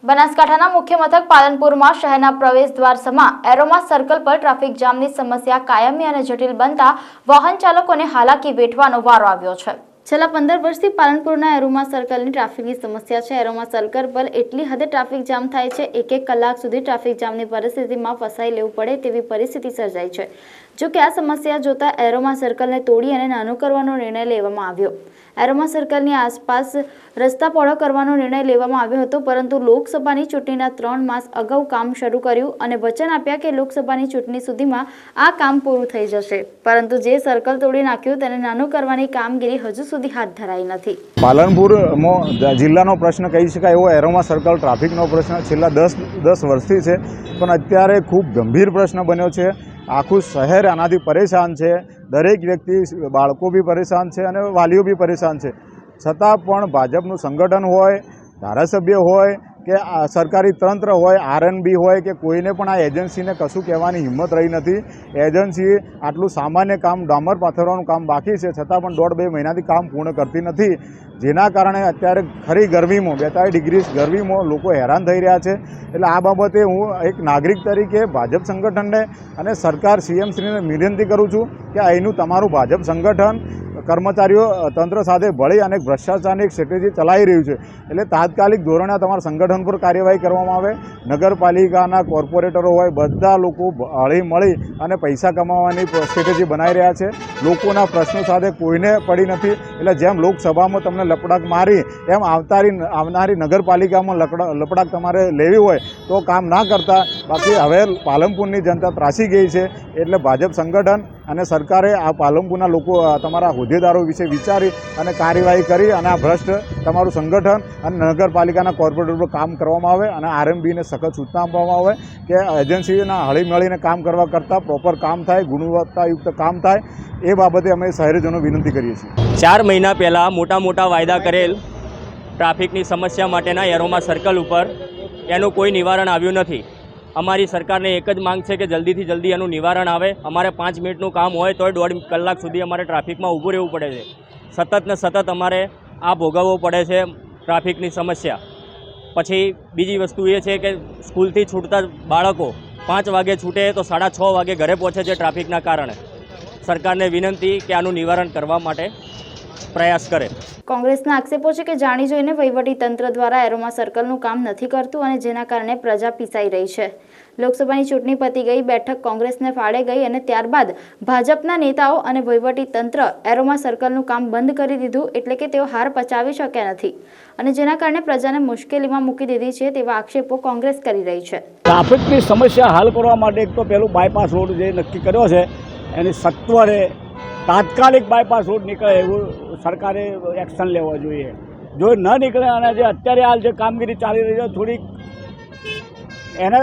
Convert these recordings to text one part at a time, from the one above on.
બનાસકાંઠાના મુખ્ય મથક પાલનપુરમાં શહેરના પ્રવેશદ્વાર સમા એરોમા સર્કલ પર ટ્રાફિક જામની સમસ્યા કાયમી અને જટિલ બનતા વાહન ચાલકોને હાલાકી વેઠવાનો વારો આવ્યો છે। છેલ્લા 15 વર્ષથી પાલનપુરના એરોમા સર્કલની ટ્રાફિકની સમસ્યા છે। એરોમા સર્કલ પર એટલી હદે ટ્રાફિક જામ થાય છે, એક કલાક સુધી ટ્રાફિક જામની પરિસ્થિતિમાં ફસાઈ લેવું પડે તેવી પરિસ્થિતિ સર્જાઈ છે। જો કે આ સમસ્યા જોતા એરોમા સર્કલને તોડી અને નાનું કરવાનો નિર્ણય લેવામાં આવ્યો। એરોમા સર્કલની આસપાસ રસ્તા પહોળો કરવાનો નિર્ણય લેવામાં આવ્યો હતો, પરંતુ લોકસભાની ચૂંટણીના 3 માસ અગાઉ કામ શરૂ કર્યું અને વચન આપ્યા કે લોકસભાની ચૂંટણી સુધીમાં આ કામ પૂરું થઈ જશે, પરંતુ જે સર્કલ તોડી નાખ્યું તેને નાનું કરવાની કામગીરી હજુ સુધી હાથ ધરાઈ નથી। પાલનપુર જિલ્લાનો પ્રશ્ન કહી શકાય એવો એરોમા સર્કલ ટ્રાફિકનો પ્રશ્ન છેલ્લા 10 વર્ષથી છે, પણ અત્યારે ખૂબ ગંભીર પ્રશ્ન બન્યો છે। આખું શહેર આનાથી પરેશાન છે, દરેક વ્યક્તિ, બાળકો બી પરેશાન છે અને વાલીઓ બી પરેશાન છે। છતાં પણ ભાજપનું સંગઠન હોય, ધારાસભ્ય હોય કે સરકારી તંત્ર હોય, આરએનબી હોય કે કોઈને પણ આ એજન્સીને કશું કહેવાની હિંમત રહી નથી। એજન્સી આટલું સામાન્ય કામ, ડામર પાથરવાનું કામ બાકી છે, છતાં પણ 1.5-2 મહિનાથી કામ પૂર્ણ કરતી નથી, જેના કારણે અત્યારે ખરી ગરમીમાં 42 ડિગ્રી ગરમીમાં લોકો હેરાન થઈ રહ્યા છે। એટલે આ બાબતે હું એક નાગરિક તરીકે ભાજપ સંગઠનને અને સરકાર સીએમ શ્રીને વિનંતી કરું છું કે અહીંનું તમારું ભાજપ સંગઠન કર્મચારીઓ તંત્ર સાથે ભળી અને ભ્રષ્ટાચારની એક સ્ટ્રેટેજી ચલાવી રહ્યું છે, એટલે તાત્કાલિક ધોરણે તમારા સંગઠન પર કાર્યવાહી કરવામાં આવે। નગરપાલિકાના કોર્પોરેટરો હોય, બધા લોકો હળી મળી અને પૈસા કમાવાની સ્ટ્રેટેજી બનાવી રહ્યા છે। લોકોના પ્રશ્નો સાથે કોઈને પડી નથી, એટલે જેમ લોકસભામાં તમને લપડાક મારી એમ આવનારી નગરપાલિકામાં લપડાક તમારે લેવી હોય તો કામ ના કરતા। બાકી હવે પાલનપુરની જનતા ત્રાસી ગઈ છે, એટલે ભાજપ સંગઠન અને સરકારે આ પાલનપુરના લોકો, તમારા હોદ્દેદારો વિશે વિચારી અને કાર્યવાહી કરી અને આ ભ્રષ્ટ તમારું સંગઠન અને નગરપાલિકાના કોર્પોરેટર પર કામ કરવામાં આવે અને આરએમબીને સખત સૂચના આપવામાં આવે કે એજન્સીના હળી મળીને કામ કરવા કરતાં પ્રોપર કામ થાય, ગુણવત્તાયુક્ત કામ થાય। એ બાબતે અમે શહેરીજનો વિનંતી કરીએ છીએ। 4 મહિના પહેલાં મોટા વાયદા કરેલ ટ્રાફિકની સમસ્યા માટેના એરોમા સર્કલ ઉપર એનું કોઈ નિવારણ આવ્યું નથી। અમારી સરકારને એક જ માંગ છે કે જલ્દીથી જલ્દી એનું નિવારણ આવે। અમારે 5 મિનિટનું કામ હોય તોય 1.5 કલાક સુધી અમારે ટ્રાફિકમાં ઊભું રહેવું પડે છે। સતત ને સતત અમારે આ ભોગવવો પડે છે ટ્રાફિકની સમસ્યા। પછી બીજી વસ્તુ એ છે કે સ્કૂલથી છૂટતા બાળકો 5 વાગે છૂટે તો 6:30 વાગે ઘરે પહોંચે છે ટ્રાફિકના કારણે। સરકારને વિનંતી કે આનું નિવારણ કરવા માટે પ્રયાસ કરે। કોંગ્રેસના આક્ષેપો છે કે જાણી જોઈને વહીવટી તંત્ર દ્વારા એરોમા સર્કલનું કામ નથી કરતું અને જેના કારણે પ્રજા પીસાઈ રહી છે। લોકસભાની ચૂંટણી પતી ગઈ, બેઠક કોંગ્રેસને ફાળે ગઈ અને ત્યારબાદ ભાજપના નેતાઓ અને વહીવટી તંત્ર એરોમા સર્કલનું કામ બંધ કરી દીધું, એટલે કે તેઓ હાર પચાવી શક્યા નથી અને જેના કારણે પ્રજાને મુશ્કેલીમાં મૂકી દીધી છે તેવા આક્ષેપો કોંગ્રેસ કરી રહી છે। ટ્રાફિકની સમસ્યા હલ કરવા માટે એક તો પહેલું બાયપાસ રોડ જે નક્કી કર્યો છે એની સત્વરે તાત્કાલિક બાયપાસ રોડ નીકળે એવું સરકારે એક્શન લેવો જોઈએ। જો ન નીકળે અને જે અત્યારે હાલ જે કામગીરી ચાલી રહી છે થોડીક એને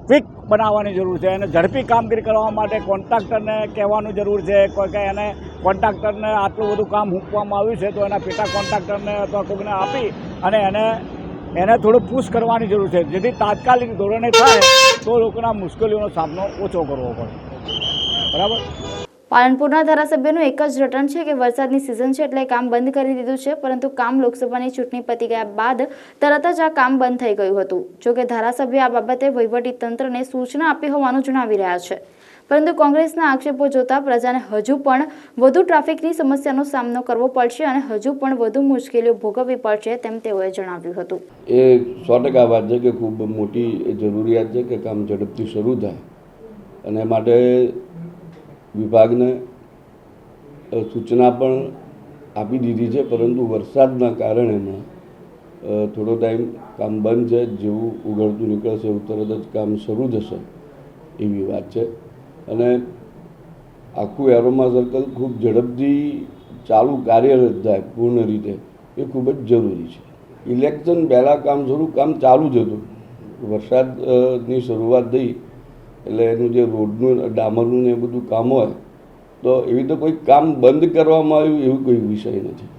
ક્વિક બનાવવાની જરૂર છે, એને ઝડપી કામગીરી કરવા માટે કોન્ટ્રાક્ટરને કહેવાની જરૂર છે કે એને કોન્ટ્રાક્ટરને આટલું બધું કામ મૂકવામાં આવ્યું છે તો એના પેટા કોન્ટ્રાક્ટરને અથવા કોઈને આપી અને એને થોડું પુશ કરવાની જરૂર છે, જેથી તાત્કાલિક ધોરણે થાય તો લોકોના મુશ્કેલીઓનો સામનો ઓછો કરવો પડે। બરાબર। પાલનપુરના ધારાસભ્યનું એક જ રટણ છે કે વરસાદની સિઝન છે એટલે કામ બંધ કરી દીધું છે, પરંતુ કામ લોકસભાની ચૂંટણી પતી ગયા બાદ તરત જ આ કામ બંધ થઈ ગયું હતું। જોકે ધારાસભ્ય આ બાબતે વહીવટી તંત્રને સૂચના આપી હોવાનું જણાવી રહ્યા છે, પરંતુ કોંગ્રેસના આક્ષેપો જોતા પ્રજાને હજુ પણ વધુ ટ્રાફિકની સમસ્યાનો સામનો કરવો પડશે અને હજુ પણ વધુ મુશ્કેલીઓ ભોગવવી પડશે તેમ તેઓએ જણાવ્યું હતું। એ 100% વાત છે કે ખૂબ મોટી જરૂરિયાત છે કે કામ ઝડપથી શરૂ થાય અને માટે વિભાગને સૂચના પણ આપી દીધી છે, પરંતુ વરસાદના કારણે થોડો ટાઈમ કામ બંધ છે। જેવું ઉઘડતું નીકળશે એવું તરત જ કામ શરૂ થશે એવી વાત છે અને આખું એરોમા સર્કલ ખૂબ ઝડપથી ચાલુ કાર્યરત થાય પૂર્ણ રીતે એ ખૂબ જ જરૂરી છે। ઇલેક્શન પહેલાં કામ ચાલુ જ હતું, વરસાદની શરૂઆત થઈ એટલે એનું જે રોડનું ડામરનું ને એ બધું કામ હોય તો એવી તો કોઈ કામ બંધ કરવામાં આવ્યું એવું કોઈ વિષય નથી।